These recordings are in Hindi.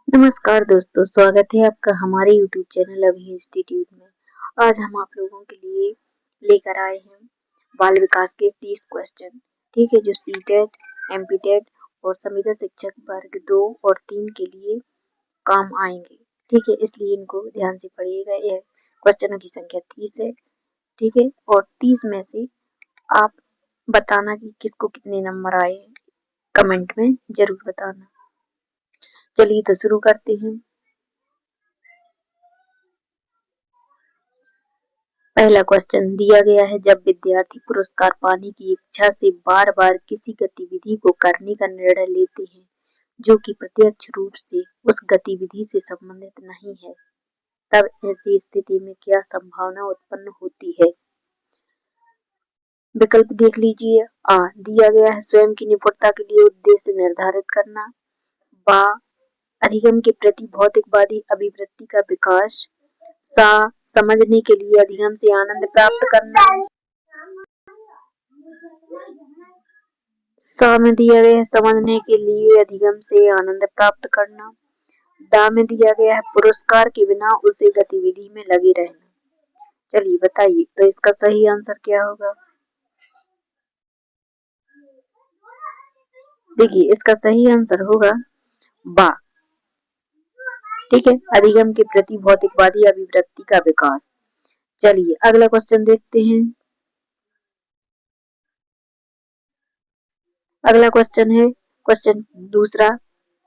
नमस्कार दोस्तों, स्वागत है आपका हमारे YouTube चैनल अभी इंस्टीट्यूट में। आज हम आप लोगों के लिए लेकर आए हैं बाल विकास के 30 क्वेश्चन। ठीक है, जो सीटेट, एमपीटेट और संविदा शिक्षक वर्ग 2 और 3 के लिए काम आएंगे। ठीक है, इसलिए इनको ध्यान से पढ़िएगा। यह क्वेश्चनों की संख्या 30 है। ठीक है, और 30 में से आप बताना कि किसको कितने नंबर आए, कमेंट में जरूर बताना। चलिए तो शुरू करते हैं। पहला क्वेश्चन दिया गया है, जब विद्यार्थी पुरस्कार पाने की इच्छा से बार बार किसी गतिविधि को करने का निर्णय लेते हैं जो कि प्रत्यक्ष रूप से उस गतिविधि से संबंधित नहीं है, तब ऐसी स्थिति में क्या संभावना उत्पन्न होती है। विकल्प देख लीजिए। आ दिया गया है, स्वयं की निपुणता के लिए उद्देश्य निर्धारित करना। बा, अधिगम के प्रति भौतिकवादी अभिवृत्ति का विकास। सा, समझने के लिए अधिगम से आनंद प्राप्त करना। सा में दिया गया है, समझने के लिए अधिगम से आनंद प्राप्त करना। दा में दिया गया है, पुरस्कार के बिना उसे गतिविधि में लगे रहना। चलिए बताइए तो इसका सही आंसर क्या होगा। देखिए, इसका सही आंसर होगा बा। ठीक है, अधिगम के प्रति भौतिकवादी अभिवृत्ति का विकास। चलिए अगला क्वेश्चन देखते हैं। अगला क्वेश्चन है क्वेश्चन दूसरा,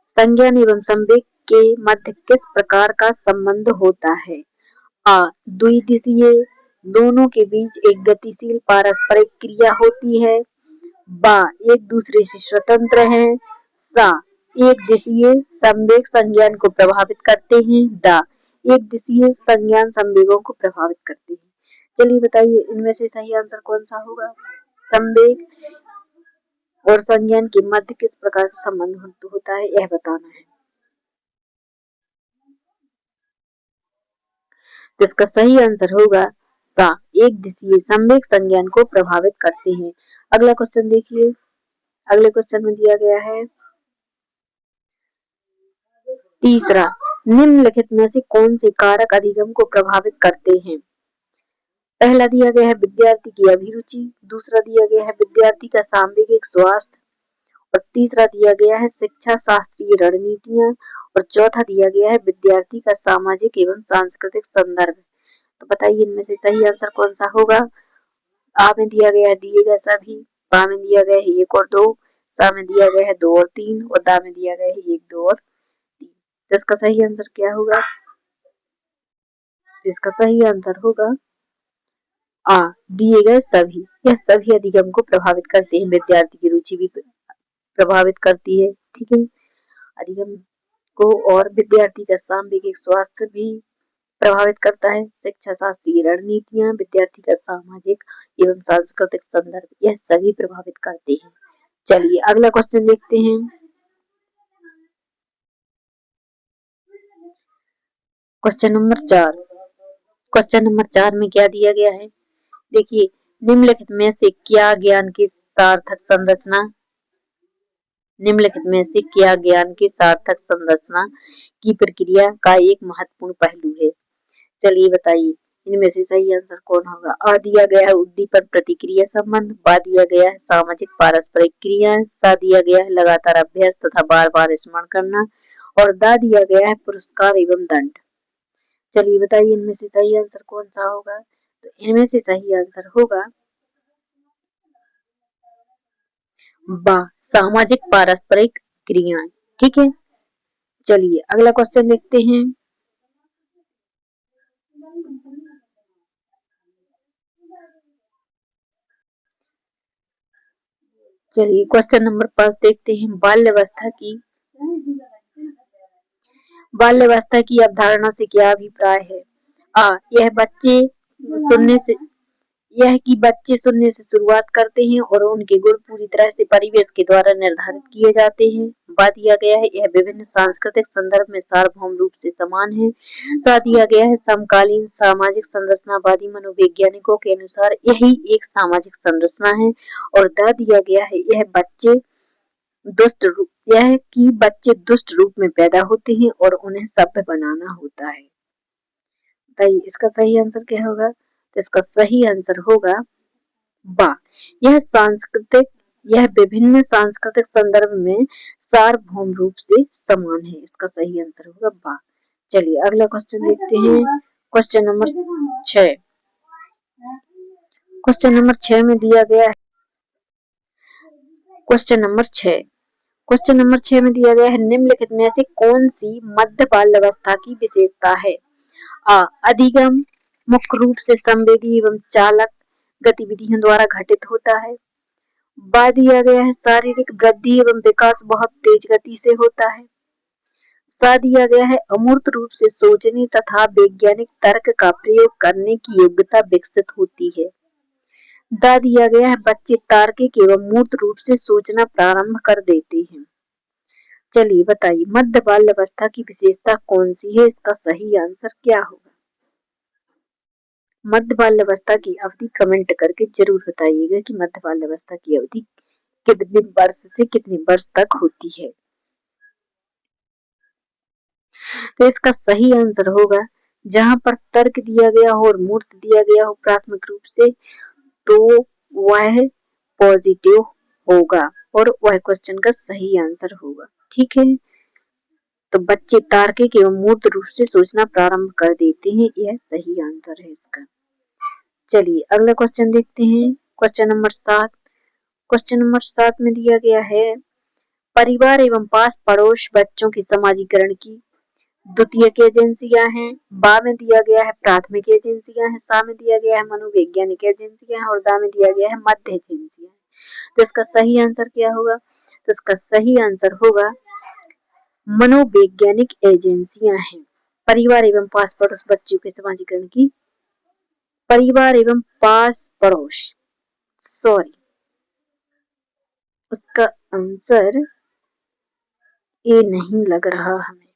संज्ञान एवं संवेग के मध्य किस प्रकार का संबंध होता है। आ, द्विदिशीय, दोनों के बीच एक गतिशील पारस्परिक क्रिया होती है। बा, एक दूसरे से स्वतंत्र हैं। सा, एक दिशीय संवेग संज्ञान को प्रभावित करते हैं। दा, एक दिशीय संज्ञान संवेगों को प्रभावित करते हैं। चलिए बताइए इनमें से सही आंसर कौन सा होगा। संवेग और संज्ञान के मध्य किस प्रकार का संबंध होता है, यह बताना है। तो इसका सही आंसर होगा सा, एक दिशीय संवेग संज्ञान को प्रभावित करते हैं। अगला क्वेश्चन देखिए। अगले क्वेश्चन में दिया गया है तीसरा, निम्नलिखित में से कौन से कारक अधिगम को प्रभावित करते हैं। पहला दिया गया है विद्यार्थी की अभिरुचि, दूसरा दिया गया है विद्यार्थी का सांवेगिक स्वास्थ्य, और तीसरा दिया गया है शिक्षा शास्त्रीय रणनीतियां, और चौथा दिया गया है विद्यार्थी का सामाजिक एवं सांस्कृतिक संदर्भ। तो बताइए इनमें से सही आंसर कौन सा होगा। आ में दिया गया है दिए गए सभी, बा में दिया गया है 1 और 2, सा में दिया गया है 2 और 3, और दा में दिया गया है 1, 2 और 3। तो इसका सही आंसर क्या होगा। तो इसका सही आंसर होगा आ, दिए गए सभी। यह सभी अधिगम को प्रभावित करते हैं, विद्यार्थी की रुचि भी प्रभावित करती है। ठीक है, अधिगम को, और विद्यार्थी का सांवेगिक स्वास्थ्य भी प्रभावित करता है। शिक्षा शास्त्रीय रणनीतियां, विद्यार्थी का सामाजिक एवं सांस्कृतिक संदर्भ, यह सभी प्रभावित करते हैं। चलिए अगला क्वेश्चन देखते हैं। Question number 4। क्वेश्चन नंबर 4 में क्या दिया गया है, देखिए, निम्नलिखित में से क्या ज्ञान की सार्थक संरचना, निम्नलिखित में से क्या ज्ञान की सार्थक संरचना की प्रक्रिया का एक महत्वपूर्ण पहलू है। चलिए बताइए इनमें से सही आंसर कौन होगा। आ दिया गया है उद्दीपन प्रतिक्रिया संबंध, बा दिया गया है सामाजिक पारस्परिक क्रियाएं, सा दिया गया है लगातार अभ्यास तथा बार बार स्मरण करना, और दा दिया गया है पुरस्कार एवं दंड। चलिए बताइए इनमें से सही आंसर कौन सा होगा। तो इनमें से सही आंसर होगा बा, सामाजिक पारस्परिक क्रियाएं। ठीक है, चलिए अगला क्वेश्चन देखते हैं। चलिए क्वेश्चन नंबर 5 देखते हैं। बाल्यावस्था की अवधारणा से क्या अभिप्राय है। आ, यह कि बच्चे सुनने से शुरुआत करते हैं और उनके गुण पूरी तरह से परिवेश के द्वारा निर्धारित किए जाते हैं। बा दिया गया है यह विभिन्न सांस्कृतिक संदर्भ में सार्वभौम रूप से समान है। सा दिया गया है समकालीन सामाजिक संरचनावादी मनोवैज्ञानिकों के अनुसार यही एक सामाजिक संरचना है। और दा दिया गया है यह बच्चे दुष्ट यह है कि बच्चे दुष्ट रूप में पैदा होते हैं और उन्हें सभ्य बनाना होता है। बताइए इसका सही आंसर क्या होगा? तो इसका सही आंसर होगा बा। यह विभिन्न सांस्कृतिक संदर्भ में सार्वभौम रूप से समान है। इसका सही आंसर होगा बा। चलिए अगला क्वेश्चन देखते हैं। Question number 6। क्वेश्चन नंबर 6 में दिया गया है। Question number 6। क्वेश्चन नंबर 6 में दिया गया है, निम्नलिखित में से कौन सी मध्य बाल अवस्था की विशेषता है? आ अधिगम मुख्य रूप से संवेदी एवं चालक गतिविधियों द्वारा घटित होता है। बा दिया गया है, शारीरिक वृद्धि एवं विकास बहुत तेज गति से होता है। सा दिया गया है, अमूर्त रूप से सोचने तथा वैज्ञानिक तर्क का प्रयोग करने की योग्यता विकसित होती है। दा दिया गया है, बच्चे तार्किक एवं मूर्त रूप से सोचना प्रारंभ कर देते हैं। चलिए बताइए मध्य बाल अवस्था की विशेषता कौन सी है? इसका सही आंसर क्या होगा? मध्य बाल अवस्था की अवधि कमेंट करके जरूर बताइएगा कि मध्य बाल अवस्था की अवधि कितने वर्ष से कितने वर्ष तक होती है। तो इसका सही आंसर होगा, जहां पर तर्क दिया गया हो और मूर्त दिया गया हो प्राथमिक रूप से, तो वह पॉजिटिव होगा और वह क्वेश्चन का सही आंसर होगा। ठीक है, तो बच्चे तार्किक एवं मूर्त रूप से सोचना प्रारंभ कर देते हैं, यह सही आंसर है इसका। चलिए अगला क्वेश्चन देखते हैं। Question number 7। क्वेश्चन नंबर 7 में दिया गया है, परिवार एवं पास पड़ोस बच्चों के समाजीकरण की द्वितीयक एजेंसियां हैं। बा में दिया गया है प्राथमिक एजेंसियां हैं। सा में दिया गया है मनोवैज्ञानिक एजेंसियां हैं और दा में दिया गया है मध्य एजेंसियां। तो इसका सही आंसर क्या होगा? तो इसका सही आंसर होगा मनोवैज्ञानिक एजेंसियां हैं। परिवार एवं पास पड़ोस बच्चों के समाजीकरण की, परिवार एवं पास पड़ोस, सॉरी, उसका आंसर ए नहीं लग रहा हमें।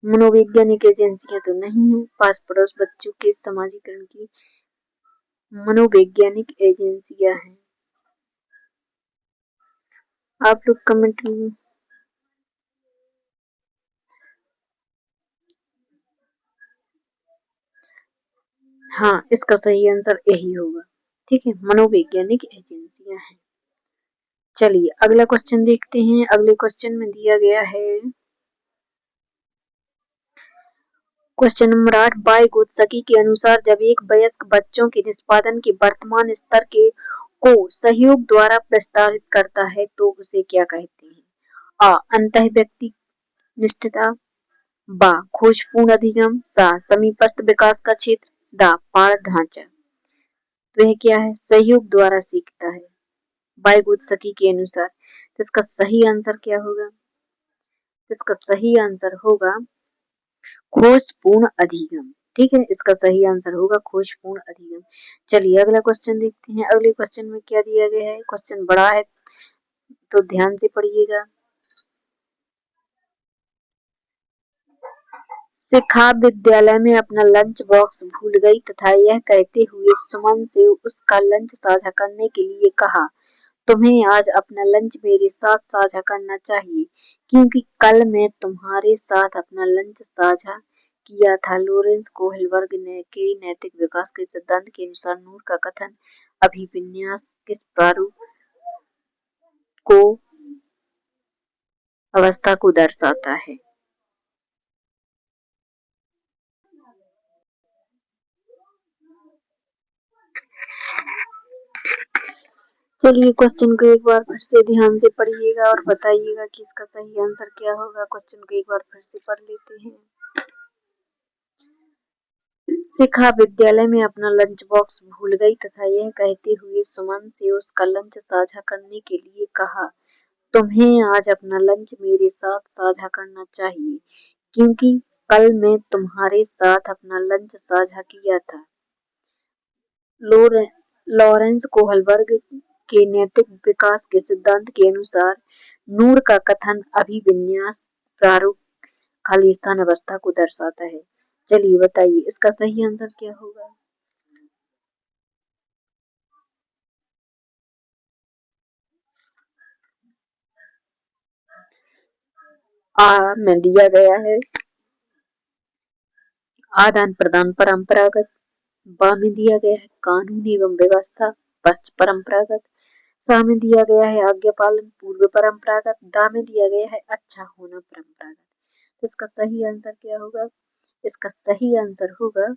मनोवैज्ञानिक एजेंसियां तो नहीं है, पास पड़ोस बच्चों के समाजीकरण की मनोवैज्ञानिक एजेंसियां हैं। आप लोग कमेंट में हाँ, इसका सही आंसर यही होगा। ठीक है, मनोवैज्ञानिक एजेंसियां हैं। चलिए अगला क्वेश्चन देखते हैं। अगले क्वेश्चन में दिया गया है क्वेश्चन नंबर 8, वाइगोत्स्की के अनुसार जब एक वयस्क बच्चों के निष्पादन के वर्तमान स्तर के को सहयोग द्वारा प्रस्तावित करता है तो उसे क्या कहते हैं? आ अंतः व्यक्ति निष्ठता, बा खोजपूर्ण अधिगम, सा समीपस्थ विकास का क्षेत्र, दा पार ढांचा। तो यह क्या है? सहयोग द्वारा सीखता है वाइगोत्स्की के अनुसार। तो इसका सही आंसर क्या होगा? इसका सही आंसर होगा खोजपूर्ण अधिगम। ठीक है, इसका सही आंसर होगा खोजपूर्ण अधिगम। चलिए अगला क्वेश्चन देखते हैं। अगले क्वेश्चन में क्या दिया गया है? क्वेश्चन बड़ा है तो ध्यान से पढ़िएगा। शिखा विद्यालय में अपना लंच बॉक्स भूल गई तथा यह कहते हुए सुमन से उसका लंच साझा करने के लिए कहा, तुम्हें आज अपना लंच मेरे साथ साझा करना चाहिए क्योंकि कल मैं तुम्हारे साथ अपना लंच साझा किया था। लॉरेंस कोहलबर्ग ने के नैतिक विकास के सिद्धांत के अनुसार नूर का कथन अभिविन्यास किस प्रारूप को अवस्था को दर्शाता है? चलिए क्वेश्चन को एक बार फिर से ध्यान से पढ़िएगा और बताइएगा कि इसका सही आंसर क्या होगा। क्वेश्चन को एक बार फिर से पढ़ लेते हैं। शिखा विद्यालय में अपना लंच बॉक्स भूल गई तथा यह कहते हुए सुमन से उसका लंच साझा करने के लिए कहा, तुम्हें आज अपना लंच मेरे साथ साझा करना चाहिए क्योंकि कल मैं तुम्हारे साथ अपना लंच साझा किया था। लॉरेंस कोहलबर्ग के नैतिक विकास के सिद्धांत के अनुसार नूर का कथन अभिविन्यास प्रारूप खालिस्तान अवस्था को दर्शाता है। चलिए बताइए इसका सही आंसर क्या होगा? आ में दिया गया है आदान प्रदान परंपरागत। बा में दिया गया है कानून एवं व्यवस्था पश्च परंपरागत। सा में दिया गया है आज्ञा पालन पूर्व परंपरागत। दा में दिया गया है अच्छा होना परंपरागत। तो इसका सही आंसर क्या होगा? इसका सही आंसर होगा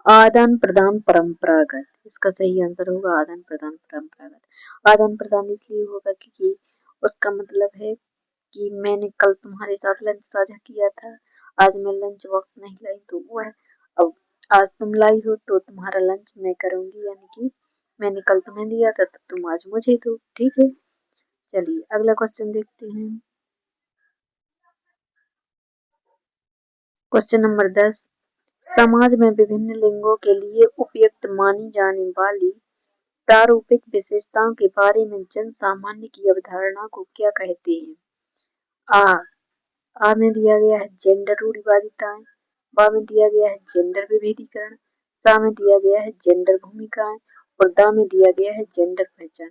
आदान प्रदान परंपरागत। इसका सही आंसर होगा आदान प्रदान परंपरागत। आदान प्रदान इसलिए होगा क्योंकि उसका मतलब है कि मैंने कल तुम्हारे साथ लंच साझा किया था, आज मैं लंच बॉक्स नहीं लाई तो वो है, अब आज तुम लाई हो तो तुम्हारा लंच मैं करूंगी, यानी कि मैंने कल तुम्हें दिया था तो तुम आज मुझे दो। ठीक है, चलिए अगला क्वेश्चन देखते हैं। क्वेश्चन नंबर 10, समाज में विभिन्न लिंगों के लिए उपयुक्त मानी जाने वाली प्रारूपिक विशेषताओं के बारे में जन सामान्य की अवधारणा को क्या कहते हैं? आ में दिया गया है जेंडर रूढ़िवादिताएं। बा में दिया गया है जेंडर विभेदीकरण। सा में दिया गया है जेंडर भूमिकाएं। और दा में दिया गया है जेंडर पहचान।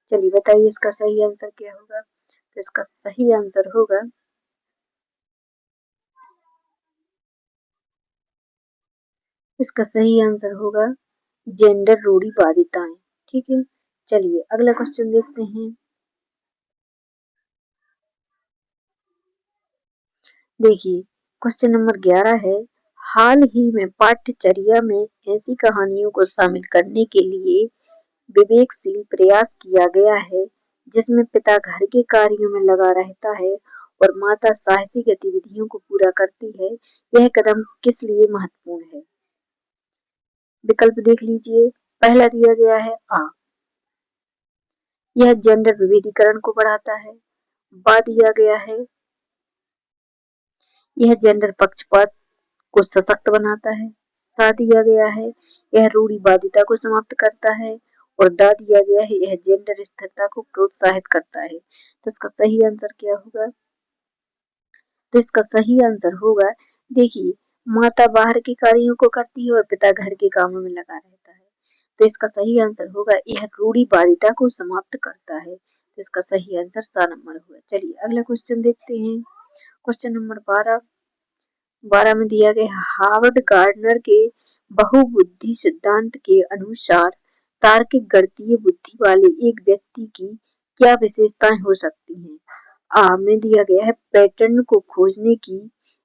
चलिए बताइए इसका सही आंसर क्या होगा? तो इसका सही आंसर होगा जेंडर रूढ़िवादिताएं। ठीक है, चलिए अगला क्वेश्चन देखते हैं। देखिए क्वेश्चन नंबर 11 है, हाल ही में पाठ्यचर्या में ऐसी कहानियों को शामिल करने के लिए विवेकशील प्रयास किया गया है जिसमें पिता घर के कार्यों में लगा रहता है और माता साहसी गतिविधियों को पूरा करती है। यह कदम किस लिए महत्वपूर्ण है? विकल्प देख लीजिए। पहला दिया गया है आ, यह जेंडर विभेदीकरण को बढ़ाता है। बा दिया गया है यह जेंडर पक्षपात को सशक्त बनाता है। सा दिया गया है यह रूढ़िवादिता को समाप्त करता है। और दा दिया गया है यह जेंडर स्थिरता को प्रोत्साहित करता है। तो इसका सही आंसर क्या होगा? तो इसका सही आंसर होगा, देखिए माता बाहर के कार्यों को करती है और पिता घर के कामों में लगा रहता है। तो इसका सही आंसर होगा यह रूढ़िवादिता को समाप्त करता है। तो इसका सही आंसर सा नंबर होगा। चलिए अगला क्वेश्चन देखते हैं। क्वेश्चन नंबर 12 में दिया गया हार्वर्ड गार्डनर के बहुबुद्धि सिद्धांत के अनुसार तार्किक गणितीय बुद्धि वाले एक व्यक्ति की क्या विशेषताएं हो सकती हैं? आ में दिया गया है पैटर्न को खोजने की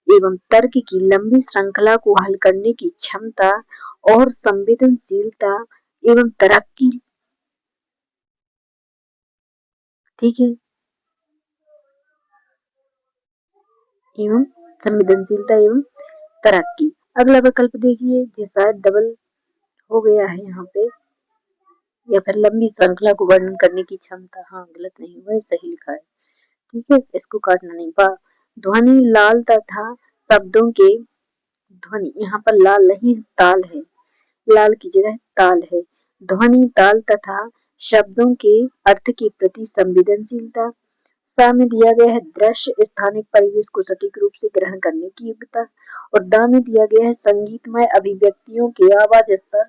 एवं तर्क की लंबी श्रृंखला को हल करने की क्षमता और संवेदनशीलता एवं तरक्की। ठीक है, एवं संवेदनशीलता एवं तरक्की। अगला विकल्प देखिए, ये शायद डबल हो गया है यहाँ पे, या फिर लंबी श्रृंखला को वर्णन करने की क्षमता। हाँ गलत नहीं हुआ, सही लिखा है। ठीक है, इसको काटना नहीं। बा ध्वनि लाल तथा शब्दों के ध्वनि, यहाँ पर लाल नहीं ताल है, लाल की जगह ताल है। ध्वनि ताल तथा शब्दों के अर्थ के प्रति संवेदनशीलता। सा में दिया गया है दृश्य स्थानिक परिवेश को सटीक रूप से ग्रहण करने की योग्यता। और दा में दिया गया है संगीतमय अभिव्यक्तियों के आवाज स्तर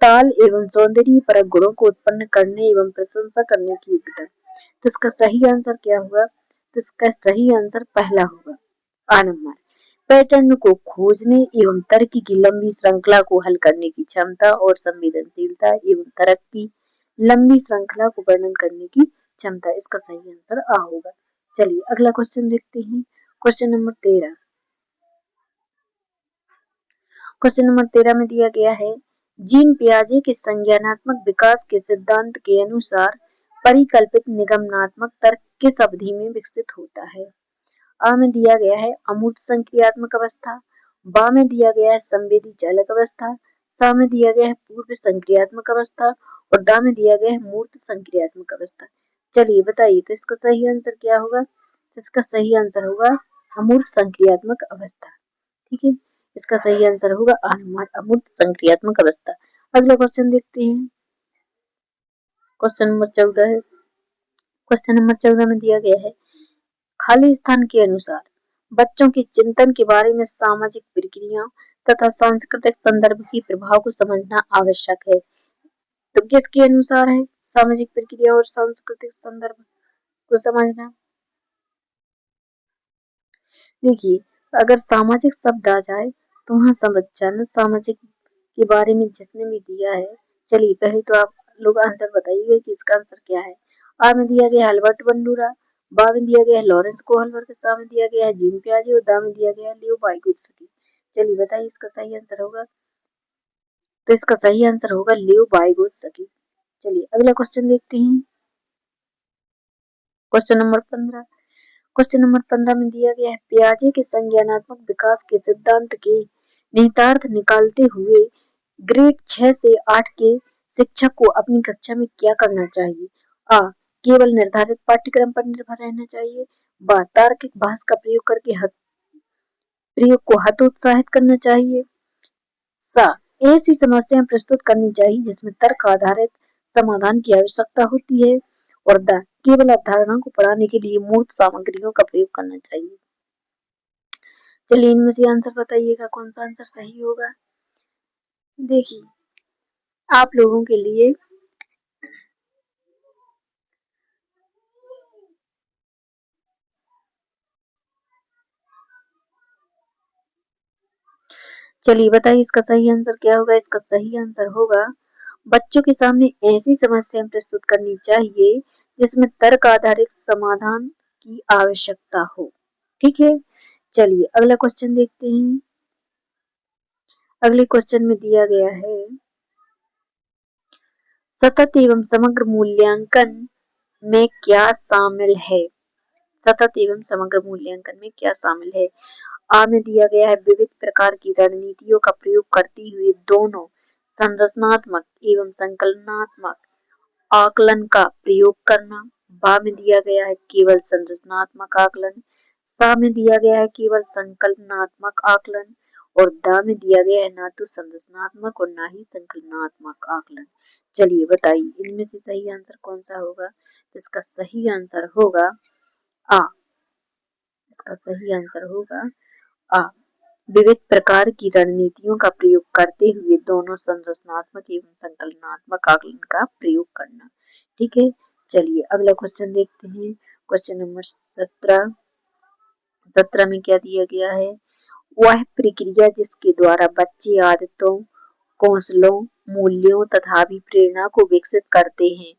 ताल एवं सौंदर्य परक गुणों को उत्पन्न करने एवं प्रशंसा करने की योग्यता। तो इसका सही आंसर क्या होगा? तो इसका सही आंसर पहला होगा, आ नंबर। पैटर्न को खोजने एवं तर्क की लंबी श्रृंखला को हल करने की क्षमता और संवेदनशीलता एवं तरक्की लंबी श्रृंखला को वर्णन करने की क्षमता। इसका सही आंसर आ होगा। चलिए अगला क्वेश्चन देखते हैं। Question number 13। क्वेश्चन नंबर 13 में दिया गया है जीन पियाजे के संज्ञानात्मक विकास के सिद्धांत के अनुसार परिकल्पित निगमनात्मक तर्क किस अवधि में विकसित होता है? आ में दिया गया है अमूर्त संक्रियात्मक अवस्था। बा में दिया गया है संवेदी चालक अवस्था। सा में दिया गया है पूर्व संक्रियात्मक अवस्था। और दा में दिया गया है मूर्त संक्रियात्मक अवस्था। चलिए बताइए तो इसका सही आंसर क्या होगा? तो इसका सही आंसर होगा अमूर्त संक्रियात्मक अवस्था। ठीक है, इसका सही आंसर होगा अमूर्त संक्रियात्मक अवस्था। अगला क्वेश्चन देखते हैं। क्वेश्चन नंबर 14 है। क्वेश्चन नंबर 14 में दिया गया है खाली स्थान के अनुसार बच्चों के चिंतन के बारे में सामाजिक प्रक्रिया तथा सांस्कृतिक संदर्भ की प्रभाव को समझना आवश्यक है। तो किसके अनुसार है? सामाजिक प्रक्रिया और सांस्कृतिक संदर्भ को समझना। देखिए, अगर सामाजिक शब्द आ जाए तो वहाँ समझ जाना सामाजिक के बारे में जिसने भी दिया है। चलिए पहले तो आप लोग आंसर बताइएगा कि इसका आंसर क्या है। आ में दिया गया है अल्बर्ट बंडूरा, बा में दिया गया है लॉरेंस कोहलवर्ग, सा में दिया गया है जीन पियाजे और दा में दिया गया है लियो वाइगोत्स्की। चलिए बताइए इसका सही आंसर होगा। तो इसका सही आंसर होगा लियो वाइगोत्स्की। चलिए अगला क्वेश्चन देखते हैं। Question number 15। क्वेश्चन नंबर 15 में दिया गया है पियाजे के संज्ञानात्मक विकास के सिद्धांत के निहितार्थ निकालते हुए ग्रेड 6 से 8 के शिक्षक को अपनी कक्षा में क्या करना चाहिए? आ. केवल निर्धारित पाठ्यक्रम पर निर्भर रहना चाहिए। बा. तार्किक भाष का प्रयोग को हतोत्साहित करना चाहिए। सा. ऐसी समस्याएं प्रस्तुत करनी चाहिए जिसमें तर्क आधारित समाधान की आवश्यकता होती है। और द. केवल अवधारणा को पढ़ाने के लिए मूर्त सामग्रियों का प्रयोग करना चाहिए। चलिए इनमें से आंसर बताइएगा कौन सा आंसर सही होगा। देखिए आप लोगों के लिए चलिए बताइए इसका सही आंसर क्या होगा। इसका सही आंसर होगा बच्चों के सामने ऐसी समस्याएं प्रस्तुत करनी चाहिए जिसमें तर्क आधारित समाधान की आवश्यकता हो। ठीक है, चलिए अगला क्वेश्चन देखते हैं। अगले क्वेश्चन में दिया गया है सतत एवं समग्र मूल्यांकन में क्या शामिल है? सतत एवं समग्र मूल्यांकन में क्या शामिल है? आ में दिया गया है विविध प्रकार की रणनीतियों का प्रयोग करते हुए दोनों संरचनात्मक एवं संकलनात्मक आकलन का प्रयोग करना। बा में दिया गया है केवल संरचनात्मक आकलन। सा में दिया गया है केवल संकलनात्मक आकलन। और दा में दिया गया है ना तो संरचनात्मक और ना ही संकलनात्मक आकलन। चलिए बताइए इनमें से सही आंसर कौन सा होगा। इसका सही आंसर होगा आ। इसका सही आंसर होगा आ। विविध प्रकार की रणनीतियों का प्रयोग करते हुए दोनों संरचनात्मक एवं संकलनात्मक आकलन का प्रयोग करना। ठीक है, चलिए अगला क्वेश्चन देखते हैं। Question number 17। 17 में क्या दिया गया है? वह प्रक्रिया जिसके द्वारा बच्चे आदतों, कौशलों, मूल्यों तथा अभिप्रेरणा को विकसित करते हैं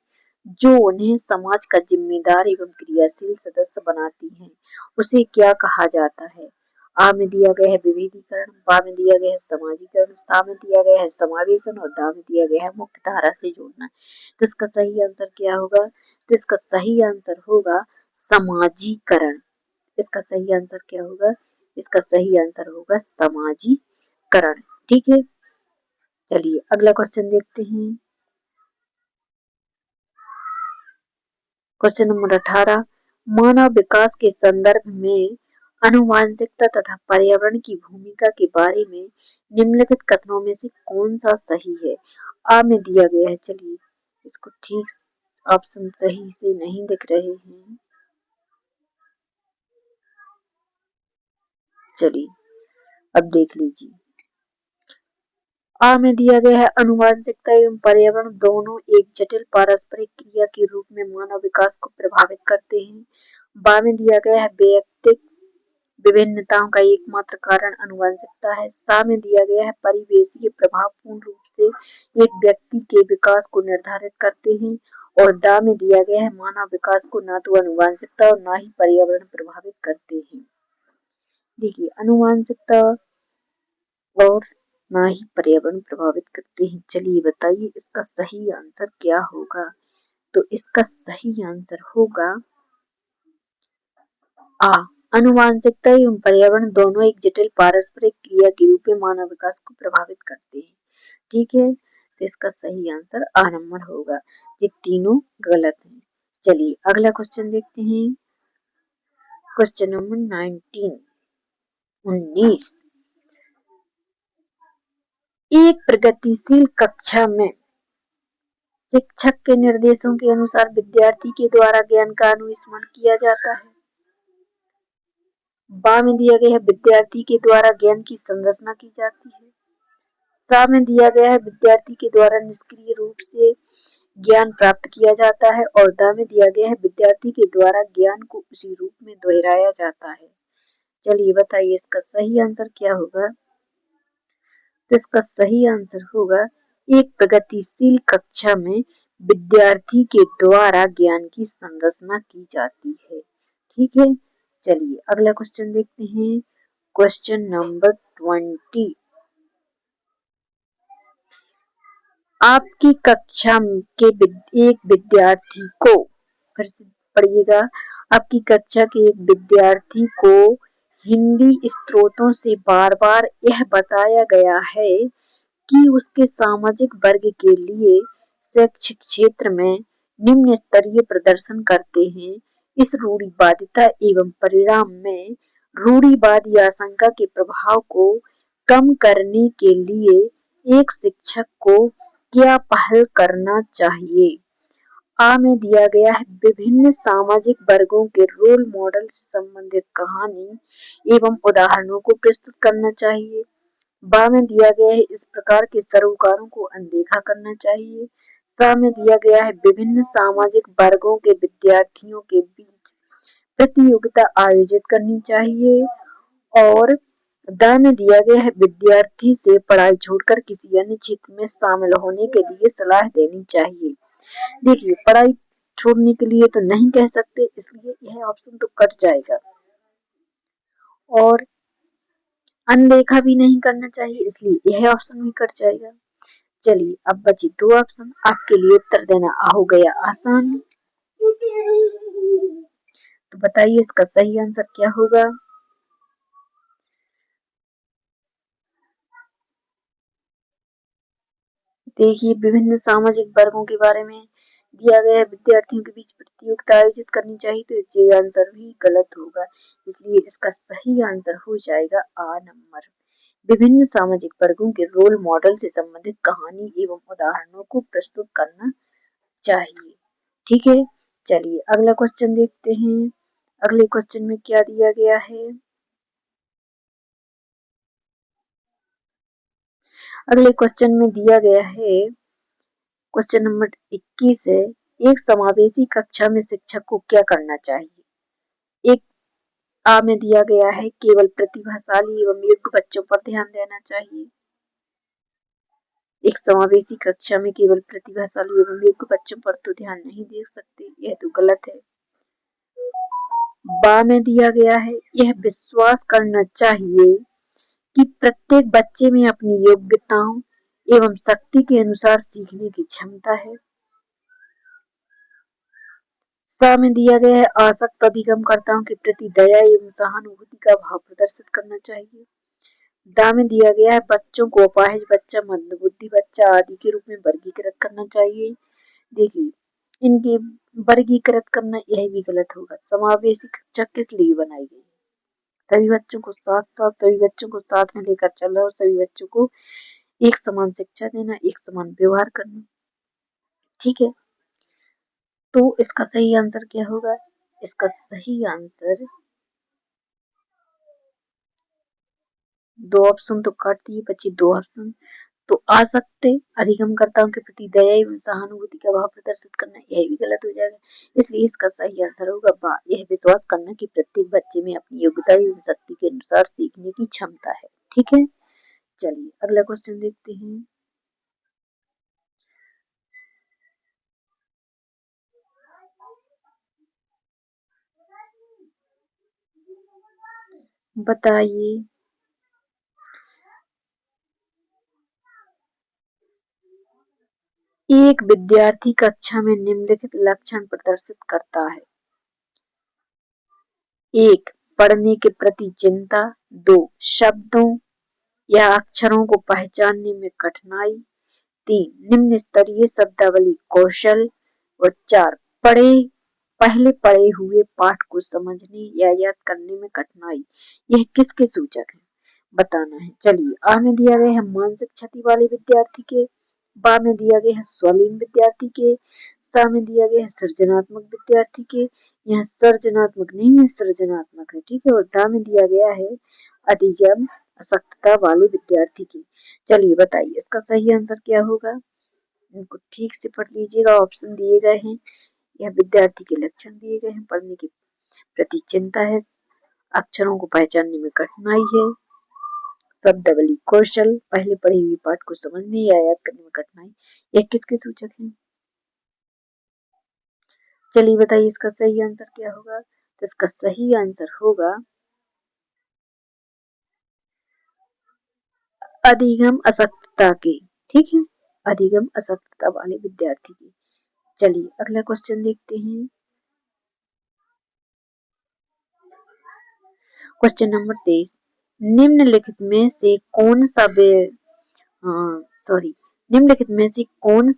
जो उन्हें समाज का जिम्मेदार एवं क्रियाशील सदस्य बनाती है, उसे क्या कहा जाता है? आ में दिया गया है विभेदीकरण, बा में दिया गया है समाजीकरण, सा में दिया गया है समावेशन और दा में दिया गया है मुख्य धारा से जोड़ना। तो इसका सही आंसर क्या होगा? तो इसका सही आंसर होगा समाजीकरण। इसका सही आंसर क्या होगा? इसका सही आंसर होगा समाजीकरण। ठीक है, चलिए अगला क्वेश्चन देखते हैं। Question number 18। मानव विकास के संदर्भ में आनुवंशिकता तथा पर्यावरण की भूमिका के बारे में निम्नलिखित कथनों में से कौन सा सही है? आ में दिया गया है, चलिए इसको ठीक ऑप्शन सही से नहीं दिख रहे हैं। चलिए अब देख लीजिए। आ में दिया गया है आनुवंशिकता एवं पर्यावरण दोनों एक जटिल पारस्परिक क्रिया के रूप में मानव विकास को प्रभावित करते हैं। बा में दिया गया है वैयक्तिक विभिन्नताओं का एकमात्र कारण आनुवंशिकता है। सा में दिया गया है परिवेशीय प्रभाव पूर्ण रूप से एक व्यक्ति के विकास को निर्धारित करते हैं। और दा में दिया गया है मानव विकास को ना तो आनुवंशिकता और ना ही पर्यावरण प्रभावित करते हैं। देखिए आनुवंशिकता और ना ही पर्यावरण प्रभावित करते हैं। चलिए बताइए इसका सही आंसर क्या होगा। तो इसका सही आंसर होगा आ। आनुवंशिकता एवं पर्यावरण दोनों एक जटिल पारस्परिक क्रिया के रूप में मानव विकास को प्रभावित करते हैं। ठीक है, तो इसका सही आंसर आ नंबर होगा। ये तीनों गलत हैं। चलिए अगला क्वेश्चन देखते हैं। Question number 19। एक प्रगतिशील कक्षा में शिक्षक के निर्देशों के अनुसार विद्यार्थी के द्वारा ज्ञान का अनुस्मरण किया जाता है। बा में दिया गया है विद्यार्थी के द्वारा ज्ञान की संरचना की जाती है। सा में दिया गया है विद्यार्थी के द्वारा निष्क्रिय रूप से ज्ञान प्राप्त किया जाता है, और द में दिया गया है विद्यार्थी के द्वारा ज्ञान को उसी रूप में दोहराया जाता है। चलिए बताइए इसका सही आंसर क्या होगा। तो इसका सही आंसर होगा एक प्रगतिशील कक्षा में विद्यार्थी के द्वारा ज्ञान की संरचना की जाती है। ठीक है, चलिए अगला क्वेश्चन देखते हैं। Question number 20। आपकी कक्षा के एक विद्यार्थी को, फिर से पढ़िएगा, आपकी कक्षा के एक विद्यार्थी को हिंदी स्त्रोतों से बार बार यह बताया गया है कि उसके सामाजिक वर्ग के लिए शैक्षिक क्षेत्र में निम्न स्तरीय प्रदर्शन करते हैं। इस रूढ़िवादिता एवं परिणाम में रूढ़िवादी आशंका के प्रभाव को कम करने के लिए एक शिक्षक को क्या पहल करना चाहिए। आ में दिया गया है विभिन्न सामाजिक वर्गों के रोल मॉडल से संबंधित कहानी एवं उदाहरणों को प्रस्तुत करना चाहिए। बा में दिया गया है इस प्रकार के सरोकारों को अनदेखा करना चाहिए। सा में दिया गया है विभिन्न सामाजिक वर्गों के विद्यार्थियों के बीच प्रतियोगिता आयोजित करनी चाहिए। और द में दिया गया है विद्यार्थी से पढ़ाई छोड़कर किसी अन्य क्षेत्र में शामिल होने के लिए सलाह देनी चाहिए। देखिए पढ़ाई छोड़ने के लिए तो नहीं कह सकते, इसलिए यह ऑप्शन तो कट जाएगा, और अनदेखा भी नहीं करना चाहिए, इसलिए यह ऑप्शन भी कट जाएगा। चलिए अब बची दो ऑप्शन, आपके लिए उत्तर देना हो गया आसान। तो बताइए इसका सही आंसर क्या होगा। देखिए विभिन्न सामाजिक वर्गों के बारे में दिया गया है, विद्यार्थियों के बीच प्रतियोगिता आयोजित करनी चाहिए, तो ये आंसर भी गलत होगा, इसलिए इसका सही आंसर हो जाएगा आ नंबर। विभिन्न सामाजिक वर्गों के रोल मॉडल से संबंधित कहानी एवं उदाहरणों को प्रस्तुत करना चाहिए। ठीक है, चलिए अगला क्वेश्चन देखते हैं। अगले क्वेश्चन में क्या दिया गया है। अगले क्वेश्चन में दिया गया है, क्वेश्चन नंबर 21 है, एक समावेशी कक्षा में शिक्षक को क्या करना चाहिए। एक आ में दिया गया है केवल प्रतिभाशाली एवं योग्य बच्चों पर ध्यान देना चाहिए। एक समावेशी कक्षा में केवल प्रतिभाशाली एवं योग्य बच्चों पर तो ध्यान नहीं दे सकते, यह तो गलत है। बा में दिया गया है यह विश्वास करना चाहिए कि प्रत्येक बच्चे में अपनी योग्यताओं एवं शक्ति के अनुसार सीखने की क्षमता है। सा में दिया गया है आसक्त अधिगमकर्ताओं के प्रति दया एवं सहानुभूति का भाव प्रदर्शित करना चाहिए। दा में दिया गया है बच्चों को अपाहिज बच्चा, मंदबुद्धि बच्चा आदि के रूप में वर्गीकृत करना चाहिए। देखिए इनके वर्गीकृत करना यह भी गलत होगा। समावेशी कक्षा किस लिए बनाई गई, सभी बच्चों को साथ साथ सभी बच्चों को साथ में लेकर चलना और सभी बच्चों को एक समान शिक्षा देना, एक समान व्यवहार करना। ठीक है, तो इसका सही आंसर क्या होगा। इसका सही आंसर, दो ऑप्शन तो काट दिए, बची दो ऑप्शन। तो आ सकते अधिगमकर्ताओं के प्रति दया एवं सहानुभूति का भाव प्रदर्शित करना, यह भी गलत हो जाएगा, इसलिए इसका सही आंसर होगा बा, यह विश्वास करना कि प्रत्येक बच्चे में अपनी योग्यता एवं शक्ति के अनुसार सीखने की क्षमता है। ठीक है, चलिए अगला क्वेश्चन देखते हैं। बताइए एक विद्यार्थी कक्षा में निम्नलिखित लक्षण प्रदर्शित करता है। एक, पढ़ने के प्रति चिंता। दो, शब्दों या अक्षरों को पहचानने में कठिनाई। तीन, निम्न स्तरीय शब्दावली कौशल। और चार, पहले पढ़े हुए पाठ को समझने या याद करने में कठिनाई। यह किसके सूचक है बताना है। चलिए आ में दिया गया है मानसिक क्षति वाले विद्यार्थी के, बा में दिया गया है स्वलीन विद्यार्थी के, सा में दिया गया है सृजनात्मक विद्यार्थी के। यहाँ सृजनात्मक नहीं है, सृजनात्मक है। ठीक है, और दा में दिया गया है अधिगम अशक्तता वाले विद्यार्थी की। चलिए बताइए इसका सही आंसर क्या होगा। इनको ठीक से पढ़ लीजिएगा, ऑप्शन दिए गए हैं। यह विद्यार्थी के लक्षण दिए गए हैं। पढ़ने के प्रति चिंता है, अक्षरों को पहचानने में कठिनाई है, शब्दावली कौशल, पहले पढ़ी हुई पाठ को समझने या याद करने में कठिनाई। यह किसके सूचक हैं। चलिए बताइए इसका सही आंसर क्या होगा। तो इसका सही आंसर होगा अधिगम अशक्तता के। ठीक है, अधिगम अशक्तता वाले विद्यार्थी की। चलिए अगला क्वेश्चन देखते हैं। क्वेश्चन नंबर 23, निम्नलिखित में से कौन सा निम्नलिखित में से कौन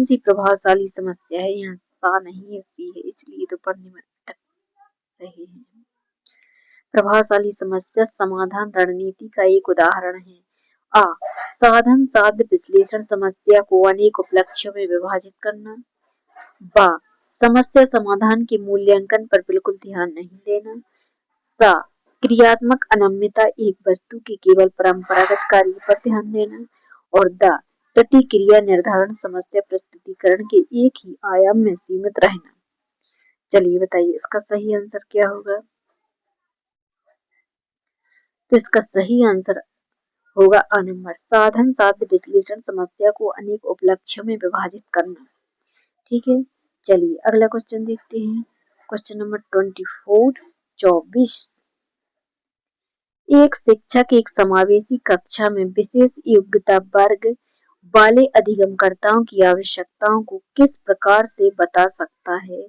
सी प्रभावशाली समस्या है। यहाँ सा नहीं है, सी है, इसलिए तो पढ़ने में अटक रहे हैं। प्रभावशाली समस्या समाधान रणनीति का एक उदाहरण है। आ, साधन साध्य विश्लेषण समस्या को अनेक उपलक्ष्यों में विभाजित करना। बा, समस्या समाधान के मूल्यांकन पर बिल्कुल ध्यान नहीं देना। सा, क्रियात्मक अनम्यता एक वस्तु के केवल परंपरागत कार्य पर ध्यान देना। और द, प्रतिक्रिया निर्धारण समस्या प्रस्तुतिकरण के एक ही आयाम में सीमित रहना। चलिए बताइए इसका सही आंसर क्या होगा। तो इसका सही आंसर होगा आ नंबर, साधन साध्य विश्लेषण समस्या को अनेक उपलक्ष्यों में विभाजित करना। ठीक है, चलिए अगला क्वेश्चन देखते हैं। Question number 24। एक शिक्षक एक समावेशी कक्षा में विशेष योग्यता वर्ग वाले अधिगमकर्ताओं की आवश्यकताओं को किस प्रकार से बता सकता है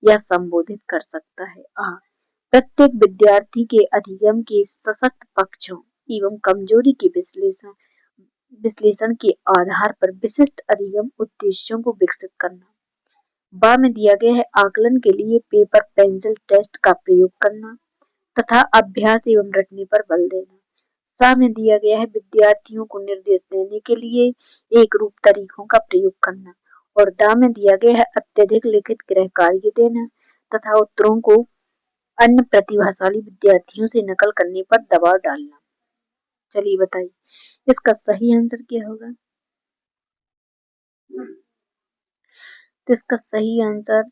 या संबोधित कर सकता है। आ, प्रत्येक विद्यार्थी के अधिगम के सशक्त पक्षों एवं कमजोरी के विश्लेषण के आधार पर विशिष्ट अधिगम उद्देश्यों को विकसित करना। बा में दिया गया है आकलन के लिए पेपर पेंसिल टेस्ट का प्रयोग करना तथा अभ्यास एवं रटने पर बल देना। सा में दिया गया है विद्यार्थियों को निर्देश देने के लिए एक रूप तरीकों का प्रयोग करना। और दा में दिया गया है अत्यधिक लिखित गृह कार्य देना तथा उत्तरों को अन्य प्रतिभाशाली विद्यार्थियों से नकल करने पर दबाव डालना। चलिए बताइए इसका सही आंसर क्या होगा। तो इसका सही आंसर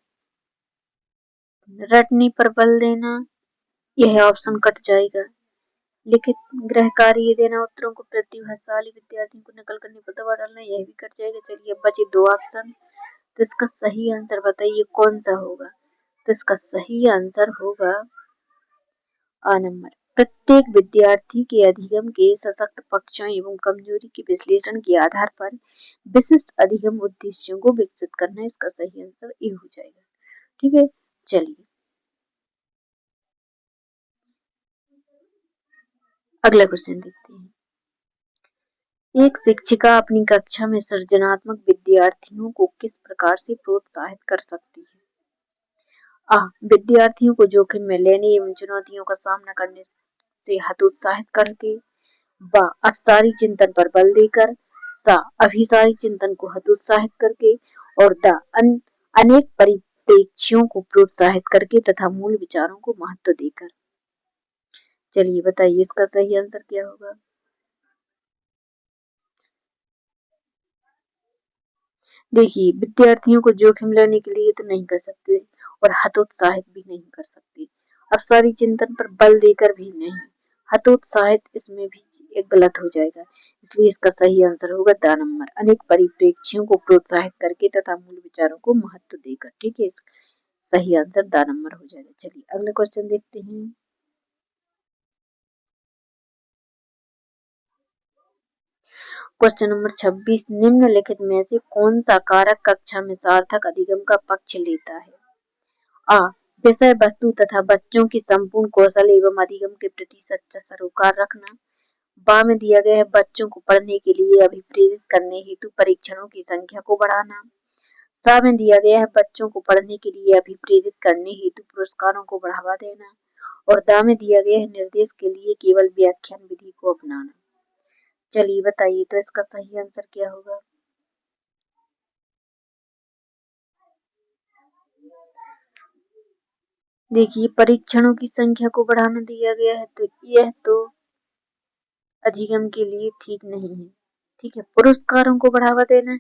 रटने पर बल देना, यह ऑप्शन कट जाएगा। लिखित गृह कार्य देना, उत्तरों को प्रतिभाशाली विद्यार्थियों को नकल करने पर दबाव डालना, यह भी कट जाएगा। चलिए बचे दो ऑप्शन, तो इसका सही आंसर बताइए कौन सा होगा। तो इसका सही आंसर होगा आ नंबर, प्रत्येक विद्यार्थी के अधिगम के सशक्त पक्षों एवं कमजोरी के विश्लेषण के आधार पर विशिष्ट अधिगम उद्देश्यों को विकसित करना। इसका सही आंसर ए हो जाएगा। ठीक है, चलिए अगला क्वेश्चन देखते हैं। एक शिक्षिका अपनी कक्षा में सृजनात्मक विद्यार्थियों को किस प्रकार से प्रोत्साहित कर सकती है। आ, विद्यार्थियों को जोखिम में लेने एवं चुनौतियों का सामना करने से हतोत्साहित करके। बा, अपसारी चिंतन पर बल देकर। सा, अभिसारी चिंतन को हतोत्साहित करके। और द, अनेक परिप्रेक्ष्यों को प्रोत्साहित करके तथा मूल विचारों को महत्व देकर। चलिए बताइए इसका सही आंसर क्या होगा। देखिए विद्यार्थियों को जोखिम लेने के लिए तो नहीं कर सकते और हतोत्साहित भी नहीं कर सकते, अपसारी चिंतन पर बल देकर भी नहीं, हतोत्साहित इसमें भी एक गलत हो जाएगा। इसलिए इसका सही आंसर होगा द नंबर, अनेक परिप्रेक्ष्यों को प्रोत्साहित करके तथा मूल विचारों को महत्व देकर। ठीक है, सही आंसर द नंबर हो जाएगा। चलिए अगला क्वेश्चन देखते हैं। क्वेश्चन नंबर 26, निम्नलिखित में से कौन सा कारक कक्षा में सार्थक अधिगम का पक्ष लेता है। आ, विषय वस्तु तथा बच्चों की संपूर्ण कौशल एवं अधिगम के प्रति सच्चा सरोकार रखना। बा में दिया गया है बच्चों को पढ़ने के लिए अभिप्रेरित करने हेतु परीक्षणों की संख्या को बढ़ाना। सा में दिया गया है बच्चों को पढ़ने के लिए अभिप्रेरित करने हेतु पुरस्कारों को बढ़ावा देना। और दा में दिया गया है निर्देश के लिए केवल व्याख्यान विधि को अपनाना। चलिए बताइए तो इसका सही आंसर क्या होगा। देखिए परीक्षणों की संख्या को बढ़ाना दिया गया है, तो यह तो अधिगम के लिए ठीक नहीं है। ठीक है, पुरस्कारों को बढ़ावा देना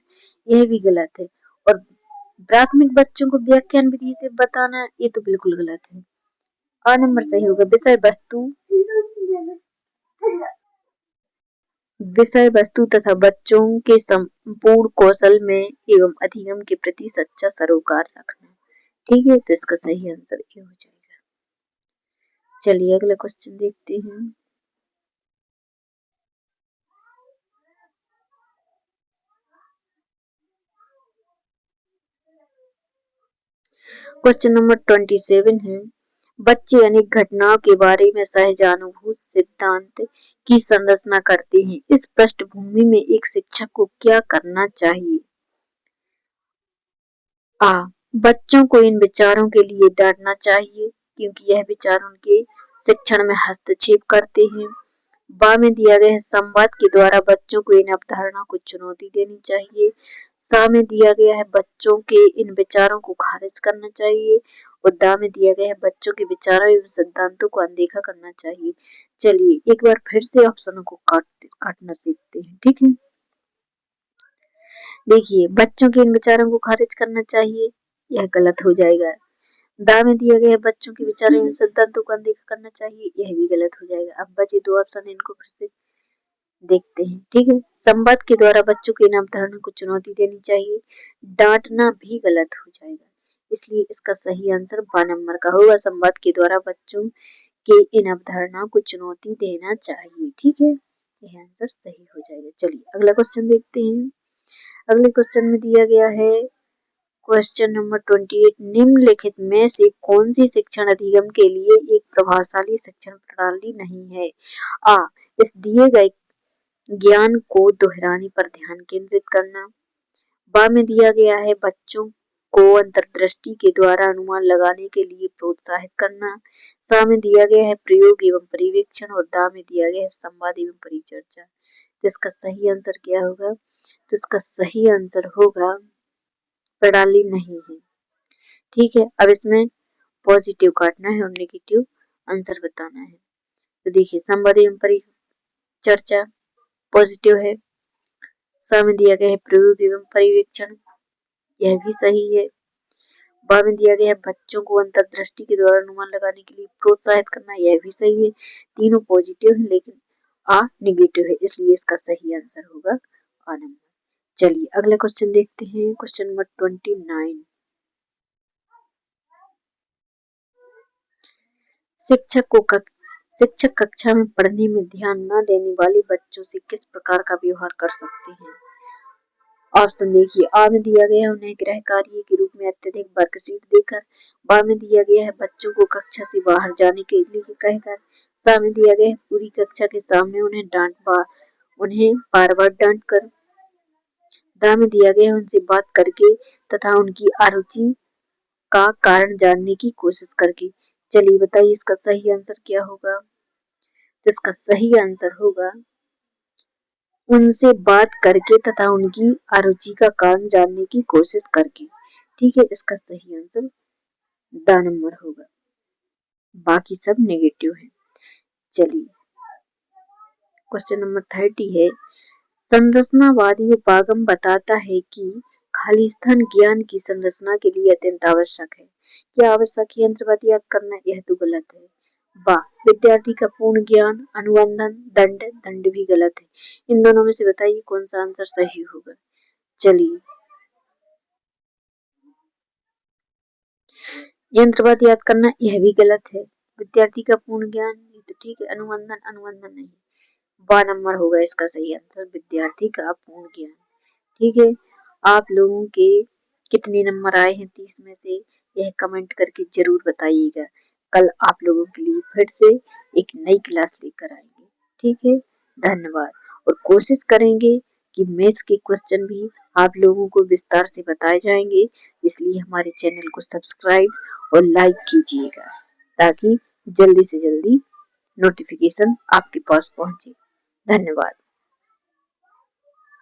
यह भी गलत है, और प्राथमिक बच्चों को व्याख्यान विधि से बताना ये तो बिल्कुल गलत है। आ नंबर सही होगा। विषय वस्तु तथा बच्चों के संपूर्ण कौशल में एवं अधिगम के प्रति सच्चा सरोकार रखना। ठीक है, तो इसका सही आंसर ये हो जाएगा। चलिए अगला क्वेश्चन देखते हैं। क्वेश्चन नंबर 27 है, बच्चे अनेक घटनाओं के बारे में सहजानुभूत सिद्धांत की संरचना करते हैं। इस पृष्ठभूमि में एक शिक्षक को क्या करना चाहिए? आ, बच्चों को इन विचारों के लिए डांटना चाहिए क्योंकि यह विचार उनके शिक्षण में हस्तक्षेप करते हैं। बा में दिया गया है, संवाद के द्वारा बच्चों को इन अवधारणा को चुनौती देनी चाहिए। सा में दिया गया है, बच्चों के इन विचारों को खारिज करना चाहिए। और दा में दिया गया है, बच्चों के विचारों एवं सिद्धांतों को अनदेखा करना चाहिए। चलिए एक बार फिर से ऑप्शनों को काटना सीखते हैं। ठीक है, देखिए बच्चों के इन विचारों को खारिज करना चाहिए, यह गलत हो जाएगा। दा में दिया गया है, बच्चों के विचारों एवं सिद्धांतों को अनदेखा करना चाहिए, यह भी गलत हो जाएगा। अब बचे दो ऑप्शन, इनको फिर से देखते हैं। ठीक है, संवाद के द्वारा बच्चों की इन अवधारणा को चुनौती देनी चाहिए, डांटना भी गलत हो जाएगा, इसलिए इसका सही आंसर बा नंबर का होगा। संवाद के द्वारा बच्चों के इन अवधारणाओं को चुनौती देना चाहिए। ठीक है, यह आंसर सही हो जाएगा। चलिए अगला क्वेश्चन देखते हैं। अगले क्वेश्चन में दिया गया है क्वेश्चन नंबर 28, निम्नलिखित में से कौन सी शिक्षण अधिगम के लिए एक प्रभावशाली शिक्षण प्रणाली नहीं है? आ, इस दिए गए ज्ञान को दोहराने पर ध्यान केंद्रित करना। बा में दिया गया है, बच्चों को अंतर्दृष्टि के द्वारा अनुमान लगाने के लिए प्रोत्साहित करना। सा में दिया गया है, प्रयोग एवं परिवेक्षण। और दा में दिया गया है, संवाद एवं परिचर्चा। तो इसका सही आंसर क्या होगा? तो इसका सही आंसर होगा प्रणाली नहीं है। ठीक है, अब इसमें पॉजिटिव काटना है और नेगेटिव आंसर बताना है। तो देखिए संवाद एवं परिचर्चा पॉजिटिव है। सा में दिया गया है, प्रयोग एवं परिवेक्षण, यह भी सही है। बा में दिया गया है, बच्चों को अंतर्दृष्टि के द्वारा अनुमान लगाने के लिए प्रोत्साहित करना, यह भी सही है। तीनों पॉजिटिव है लेकिन आ नेगेटिव है, इसलिए इसका सही आंसर होगा आ नंबर। चलिए अगला क्वेश्चन देखते हैं। क्वेश्चन नंबर 29, शिक्षक कक्षा में पढ़ने में ध्यान न देने वाले बच्चों से किस प्रकार का व्यवहार कर सकते हैं? ऑप्शन देखिए, आ में दिया गया है, उन्हें गृह कार्य के रूप में अत्यधिक वर्कशीट देकर। बा में दिया गया है, बच्चों को कक्षा से बाहर जाने के लिए कहकर। सा में दिया गया है, पूरी कक्षा के सामने उन्हें बार बार डांट कर। दा में दिया गया है, उनसे बात करके तथा उनकी अरुचि का कारण जानने की कोशिश करके। चलिए बताइए इसका सही आंसर क्या होगा? तो इसका सही आंसर होगा उनसे बात करके तथा उनकी अरुचि का कारण जानने की कोशिश करके। ठीक है, इसका सही आंसर द नंबर होगा, बाकी सब नेगेटिव है। चलिए क्वेश्चन नंबर 30 है, संरचनावादी उपागम बताता है कि खाली स्थान ज्ञान की संरचना के लिए अत्यंत आवश्यक है। क्या आवश्यक है यंत्रवाद याद करना? यह तो गलत है। बा, विद्यार्थी का पूर्ण ज्ञान, अनुबंधन, दंड भी गलत है। इन दोनों में से बताइए कौन सा आंसर सही होगा। चलिए यंत्रवाद याद करना, यह भी गलत है। विद्यार्थी का पूर्ण ज्ञान, ये तो ठीक है। अनुबंधन नहीं। बा नंबर होगा इसका सही आंसर, विद्यार्थी का पूर्ण ज्ञान। ठीक है, आप लोगों के कितने नंबर आए हैं 30 में से, यह कमेंट करके जरूर बताइएगा। कल आप लोगों के लिए फिर से एक नई क्लास लेकर आएंगे। ठीक है, धन्यवाद। और कोशिश करेंगे कि मैथ्स के क्वेश्चन भी आप लोगों को विस्तार से बताए जाएंगे, इसलिए हमारे चैनल को सब्सक्राइब और लाइक कीजिएगा ताकि जल्दी से जल्दी नोटिफिकेशन आपके पास पहुंचे। धन्यवाद।